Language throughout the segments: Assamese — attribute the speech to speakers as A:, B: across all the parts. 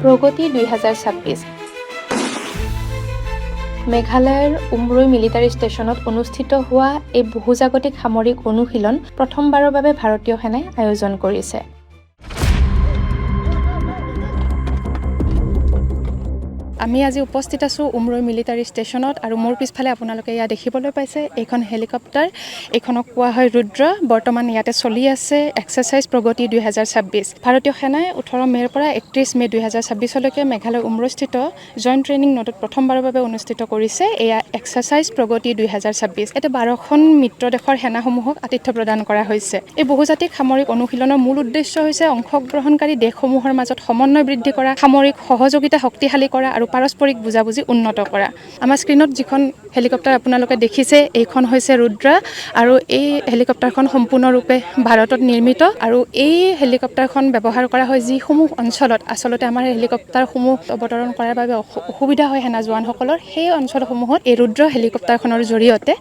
A: প্ৰগতি 2026 মেঘালয়ৰ উমৰৈ মিলিটাৰী ষ্টেচনত অনুষ্ঠিত হোৱা এই বহুজাগতিক সামৰিক অনুশীলন প্ৰথমবাৰৰ বাবে ভাৰতীয় সেনাই আয়োজন কৰিছে। আমি আজি উপস্থিত আছোঁ উমৰৈ মিলিটাৰী ষ্টেচনত আৰু মোৰ পিছফালে আপোনালোকে ইয়াত দেখিবলৈ পাইছে এইখন হেলিকপ্টাৰ। এইখনক কোৱা হয় ৰুদ্ৰ। বৰ্তমান ইয়াতে চলি আছে এক্সাৰচাইজ প্ৰগতি 2026। ভাৰতীয় সেনাই 18 মে'ৰ পৰা 31 মে' 2026লৈকে মেঘালয় উমৰৈস্থিত জইণ্ট ট্ৰেইনিং নটত প্ৰথমবাৰৰ বাবে অনুষ্ঠিত কৰিছে এয়া এক্সাৰচাইজ প্ৰগতি 2026। ইয়াতে 12খন মিত্ৰ দেশৰ সেনাসমূহক আতিথ্য প্ৰদান কৰা হৈছে। এই বহুজাতিক সামৰিক অনুশীলনৰ মূল উদ্দেশ্য হৈছে অংশগ্ৰহণকাৰী দেশসমূহৰ মাজত সমন্বয় বৃদ্ধি কৰা, সামৰিক সহযোগিতা শক্তিশালী কৰা আৰু পাৰস্পৰিক বুজাবুজি উন্নত কৰা। আমাৰ স্ক্ৰীনত যিখন হেলিকপ্টাৰ আপোনালোকে দেখিছে এইখন হৈছে ৰুদ্ৰ আৰু এই হেলিকপ্টাৰখন সম্পূৰ্ণৰূপে ভাৰতত নিৰ্মিত আৰু এই হেলিকপ্টাৰখন ব্যৱহাৰ কৰা হয় যিসমূহ অঞ্চলত আচলতে আমাৰ হেলিকপ্টাৰসমূহ অৱতৰণ কৰাৰ বাবে অসুবিধা হয় সেনা জোৱানসকলৰ, সেই অঞ্চলসমূহত এই ৰুদ্ৰ হেলিকপ্টাৰখনৰ জৰিয়তে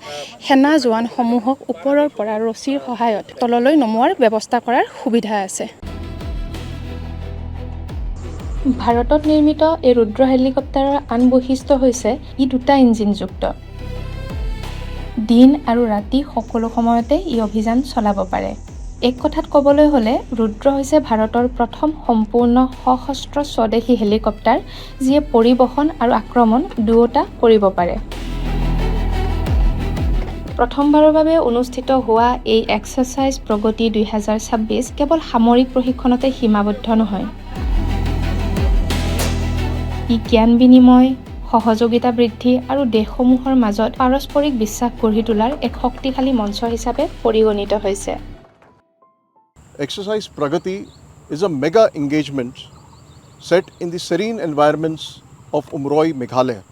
A: সেনা জোৱানসমূহক ওপৰৰ পৰা ৰছীৰ সহায়ত তললৈ নমোৱাৰ ব্যৱস্থা কৰাৰ সুবিধা আছে। ভাৰতত নিৰ্মিত এই ৰুদ্ৰ হেলিকপ্টাৰৰ আন বৈশিষ্ট্য হৈছে ই 2টা ইঞ্জিনযুক্ত। দিন আৰু ৰাতি সকলো সময়তে ই অভিযান চলাব পাৰে। এক কথাত ক'বলৈ হ'লে ৰুদ্ৰ হৈছে ভাৰতৰ প্ৰথম সম্পূৰ্ণ সশস্ত্ৰ স্বদেশী হেলিকপ্টাৰ যিয়ে পৰিবহণ আৰু আক্ৰমণ দুয়োটা কৰিব পাৰে। প্ৰথমবাৰৰ বাবে অনুষ্ঠিত হোৱা এই এক্সাৰচাইজ প্ৰগতি 2026 কেৱল সামৰিক প্ৰশিক্ষণতে সীমাবদ্ধ নহয়। ই জ্ঞান বিনিময়, সহযোগিতা বৃদ্ধি আৰু দেশসমূহৰ মাজত পাৰস্পৰিক বিশ্বাস গঢ়ি তোলাৰ এক শক্তিশালী মঞ্চ হিচাপে পৰিগণিত হৈছে।
B: Exercise Pragati is a mega engagement set in the serene environments of Umroi, Meghalaya.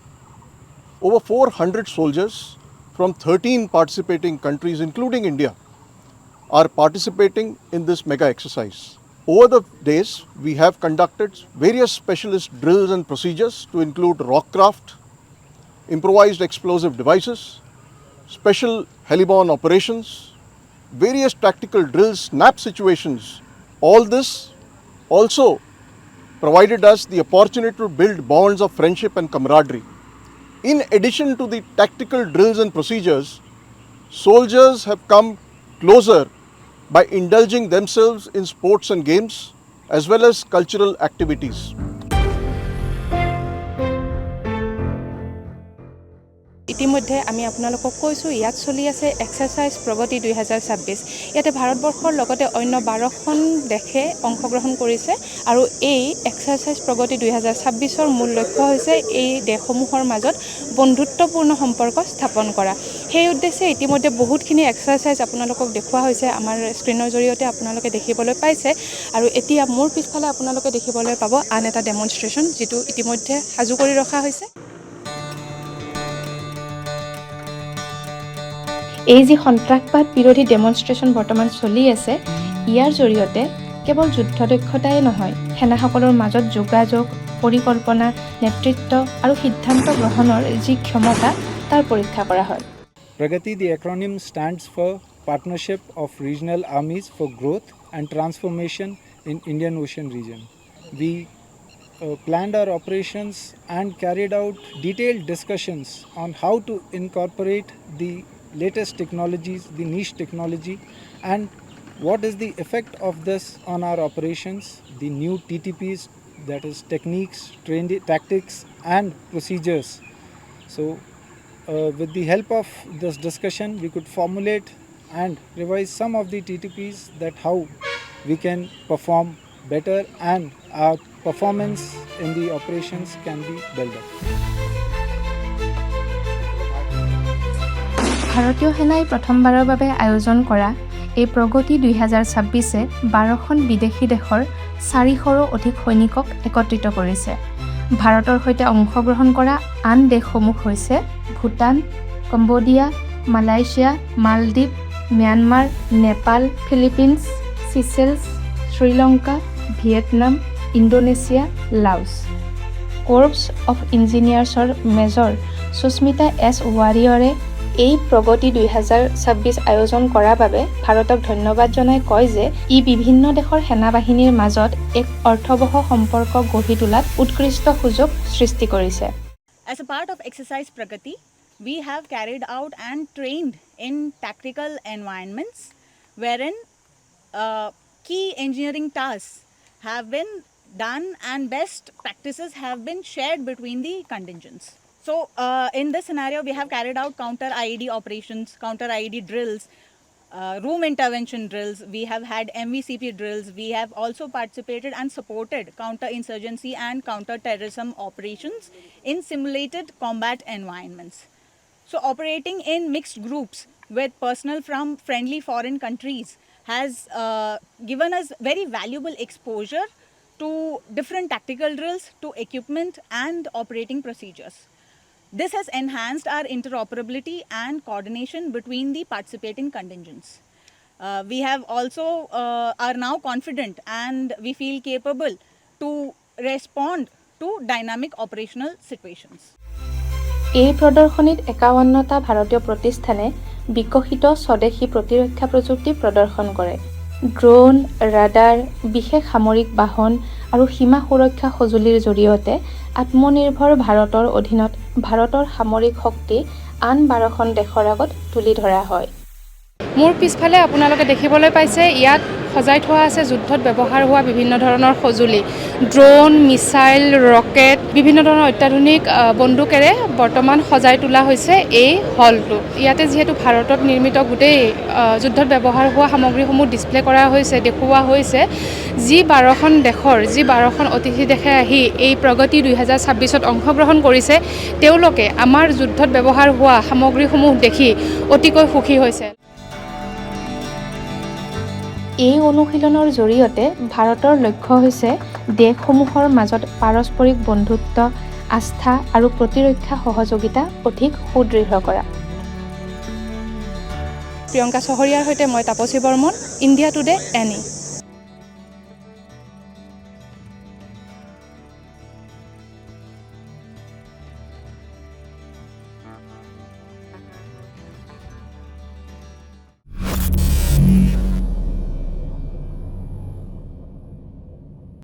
B: Over 400 soldiers from 13 participating countries, including India, are participating in this mega exercise. Over the days, we have conducted various specialist drills and procedures to include rockcraft, improvised explosive devices, special heliborne operations, various tactical drills, snap situations. All this also provided us the opportunity to build bonds of friendship and camaraderie. In addition to the tactical drills and procedures, soldiers have come closer by indulging themselves in sports and games as well as cultural activities.
A: ইতিমধ্যে আমি আপোনালোকক কৈছোঁ ইয়াত চলি আছে এক্সাৰচাইজ প্ৰগতি 2026। ইয়াতে ভাৰতবৰ্ষৰ লগতে অন্য 12খন দেশে অংশগ্ৰহণ কৰিছে আৰু এই এক্সাৰচাইজ প্ৰগতি 2026ৰ মূল লক্ষ্য হৈছে এই দেশসমূহৰ মাজত বন্ধুত্বপূৰ্ণ সম্পৰ্ক স্থাপন কৰা। সেই উদ্দেশ্যে ইতিমধ্যে বহুতখিনি এক্সাৰচাইজ আপোনালোকক দেখুওৱা হৈছে, আমাৰ স্ক্ৰীনৰ জৰিয়তে আপোনালোকে দেখিবলৈ পাইছে আৰু এতিয়া মোৰ পিছফালে আপোনালোকে দেখিবলৈ পাব আন এটা ডেমনষ্ট্ৰেশ্যন যিটো ইতিমধ্যে সাজু কৰি ৰখা হৈছে। এই যি সন্ত্ৰাসবাদ বিৰোধী ডেমনষ্ট্ৰেশ্যন বৰ্তমান চলি আছে ইয়াৰ জৰিয়তে কেৱল যুদ্ধ দক্ষতাই নহয়, সেনাসকলৰ মাজত যোগাযোগ, পৰিকল্পনা, নেতৃত্ব আৰু সিদ্ধান্ত গ্ৰহণৰ যি ক্ষমতা তাৰ পৰীক্ষা কৰা হয়।
C: Pragati, the acronym stands for Partnership of Regional Armies for Growth and Transformation in Indian Ocean Region. We planned our operations and carried out detailed discussions on how to incorporate the latest technologies, the niche technology, and what is the effect of this on our operations, the new TTPs, that is techniques, tactics and procedures. So with the help of this discussion we could formulate and revise some of the TTPs that how we can perform better and our performance in the operations can be built up.
A: ভাৰতীয় সেনাই প্ৰথমবাৰৰ বাবে আয়োজন কৰা এই প্ৰগতি 2026 12খন বিদেশী দেশৰ 400ৰো অধিক সৈনিকক একত্ৰিত কৰিছে। ভাৰতৰ সৈতে অংশগ্ৰহণ কৰা আন দেশসমূহ হৈছে ভূটান, কম্বোডিয়া, মালয়েছিয়া, মালদ্বীপ, Myanmar, Nepal, Philippines, Seychelles, Sri Lanka, Vietnam, Indonesia, Laos. Corps of ইঞ্জিনিয়াৰ্ছৰ মেজৰ সুস্মিতা এছ ৱাৰিয়ৰে এই প্ৰগতি 2026 আয়োজন কৰাৰ বাবে ভাৰতক ধন্যবাদ জনাই কয় যে ই বিভিন্ন দেশৰ সেনাবাহিনীৰ মাজত এক অৰ্থবহ সম্পৰ্ক গঢ়ি তোলাত উৎকৃষ্ট সুযোগ সৃষ্টি কৰিছে।
D: As a part of exercise Pragati, we have carried out and trained in tactical environments wherein key engineering tasks have been done and best practices have been shared between the contingents. So in this scenario, we have carried out counter IED operations, counter IED drills, room intervention drills, we have had MVCP drills, we have also participated and supported counter-insurgency and counter-terrorism operations in simulated combat environments. So operating in mixed groups with personnel from friendly foreign countries has given us very valuable exposure to different tactical drills, to equipment and operating procedures. This has enhanced our interoperability and coordination between the participating contingents. We have also are now confident and we feel capable to respond to dynamic operational situations.
A: এই প্ৰদৰ্শনীত 51টা ভাৰতীয় প্ৰতিষ্ঠানে বিকশিত স্বদেশী প্ৰতিৰক্ষা প্ৰযুক্তি প্ৰদৰ্শন কৰে। ড্ৰোন, ৰাডাৰ, বিশেষ সামৰিক বাহন আৰু সীমা সুৰক্ষা সঁজুলিৰ জৰিয়তে আত্মনিৰ্ভৰ ভাৰতৰ অধীনত ভাৰতৰ সামৰিক শক্তি আন 12খন দেশৰ আগত তুলি ধৰা হয়। মোৰ পিছফালে আপোনালোকে দেখিবলৈ পাইছে ইয়াত সজাই থোৱা আছে যুদ্ধত ব্যৱহাৰ হোৱা বিভিন্ন ধৰণৰ সঁজুলি। ড্ৰোন, মিছাইল, ৰকেট, বিভিন্ন ধৰণৰ অত্যাধুনিক বন্দুকেৰে বৰ্তমান সজাই তোলা হৈছে এই হলটো। ইয়াতে যিহেতু ভাৰতত নিৰ্মিত গোটেই যুদ্ধত ব্যৱহাৰ হোৱা সামগ্ৰীসমূহ ডিছপ্লে কৰা হৈছে, দেখুওৱা হৈছে। যি 12খন অতিথি দেশে আহি এই প্ৰগতি 2026ত অংশগ্ৰহণ কৰিছে, তেওঁলোকে আমাৰ যুদ্ধত ব্যৱহাৰ হোৱা সামগ্ৰীসমূহ দেখি অতিকৈ সুখী হৈছে। এই অনুশীলনৰ জৰিয়তে ভাৰতৰ লক্ষ্য হৈছে দেশসমূহৰ মাজত পাৰস্পৰিক বন্ধুত্ব, আস্থা আৰু প্ৰতিৰক্ষা সহযোগিতা অধিক সুদৃঢ় কৰা। প্ৰিয়ংকা চহৰীয়াৰ সৈতে মই তাপসী বৰ্মন, ইণ্ডিয়া টুডে NE।